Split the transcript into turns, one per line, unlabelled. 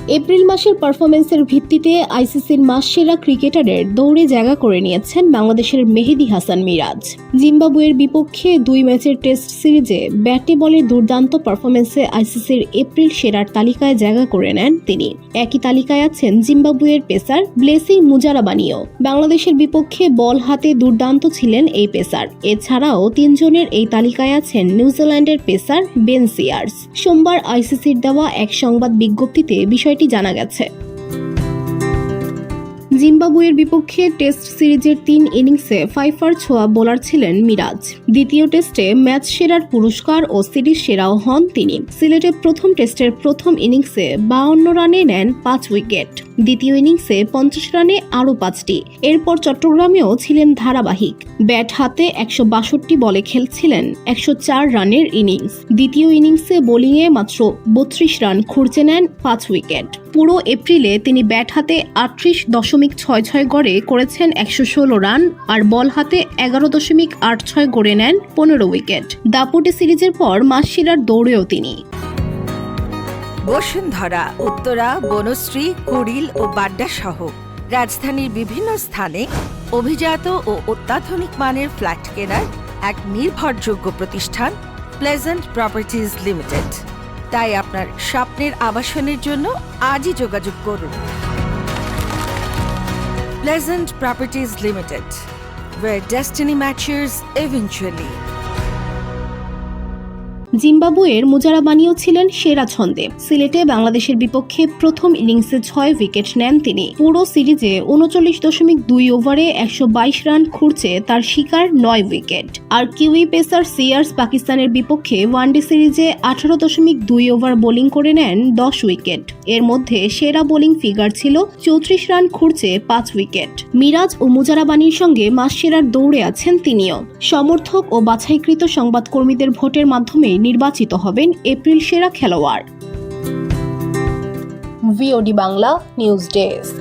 April মাসের পারফরম্যান্সের ভিত্তিতে আইসিসির মাস সেরা ক্রিকেটারের দৌড়ে জায়গা করে নিয়েছেন বাংলাদেশের মেহেদী হাসান মিরাজ। জিম্বাবুয়ের বিপক্ষে 2 ম্যাচের টেস্ট সিরিজে ব্যাটে বলে দুর্দান্ত পারফরম্যান্সে আইসিসির এপ্রিল সেরার তালিকায় জায়গা করে নেন তিনি। একই তালিকায় আছেন জিম্বাবুয়ের পেসার ব্লেসিং মুজারাবানিও। বাংলাদেশের বিপক্ষে বল হাতে দুর্দান্ত ছিলেন এই পেসার। এছাড়াও 3 জনের এই তালিকায় আছেন নিউজিল্যান্ডের পেসার বেন সিয়ার্স। সোমবার আইসিসির দেওয়া এক সংবাদ বিজ্ঞপ্তিতে বিষয়টি জানা গেছে। জিম্বাবুয়ের বিপক্ষে টেস্ট সিরিজের 3 ইনিংসে 5 ছোঁয়া বোলার ছিলেন মিরাজ। দ্বিতীয় টেস্টে ম্যাচ সেরার পুরস্কার ও সিরিজ সেরাও হন তিনি। সিলেটে প্রথম টেস্টের প্রথম ইনিংসে 52 রানে নেন 5 উইকেট। দ্বিতীয় ইনিংসে 50 রানে আরও 5টি। এরপর চট্টগ্রামেও ছিলেন ধারাবাহিক। ব্যাট হাতে 162 বলে খেলছিলেন 104 রানের ইনিংস। দ্বিতীয় ইনিংসে বোলিংয়ে মাত্র 32 রান খুঁড়ছে নেন 5 উইকেট। পুরো এপ্রিলে তিনি ব্যাট হাতে 38.66 গড়ে করেছেন 116 রান আর বল হাতে 11.86 গড়ে নেন 15 উইকেট। দাপুটে সিরিজের পর মাস সেরার দৌড়েও তিনি।
বসুন্ধরা, উত্তরা, বনশ্রী, কুড়িল ও বাড্ডা সহ রাজধানীর বিভিন্ন স্থানে অভিজাত ও অত্যাধুনিক মানের ফ্ল্যাট কেনার এক নির্ভরযোগ্য প্রতিষ্ঠান প্লেজেন্ট প্রপার্টিজ লিমিটেড। তাই আপনার স্বপ্নের আবাসনের জন্য আজই যোগাযোগ করুন। Pleasant properties limited, where destiny matches eventually.
জিম্বাবুয়ের মুজারাবানিও ছিলেন সেরা ছন্দে। সিলেটে বাংলাদেশের বিপক্ষে প্রথম ইনিংসে 6 উইকেট নেন তিনি। পুরো সিরিজে 39.2 ওভারে 122 রান খুঁড়ছে তার শিকার 9 উইকেট। আর কিউই পেসার সিয়ার্স পাকিস্তানের বিপক্ষে ওয়ানডে সিরিজে 18.2 ওভার বোলিং করে নেন 10 উইকেট। এর মধ্যে সেরা বোলিং ফিগার ছিল 34 রান খুঁড়ছে 5 উইকেট। মিরাজ ও মুজারাবানির সঙ্গে মাস সেরার দৌড়ে আছেন তিনিও। সমর্থক ও বাছাইকৃত সংবাদকর্মীদের ভোটের মাধ্যমে নির্বাচিত হবেন এপ্রিল সেরা খেলোয়াড়। VOD Bangla news desk.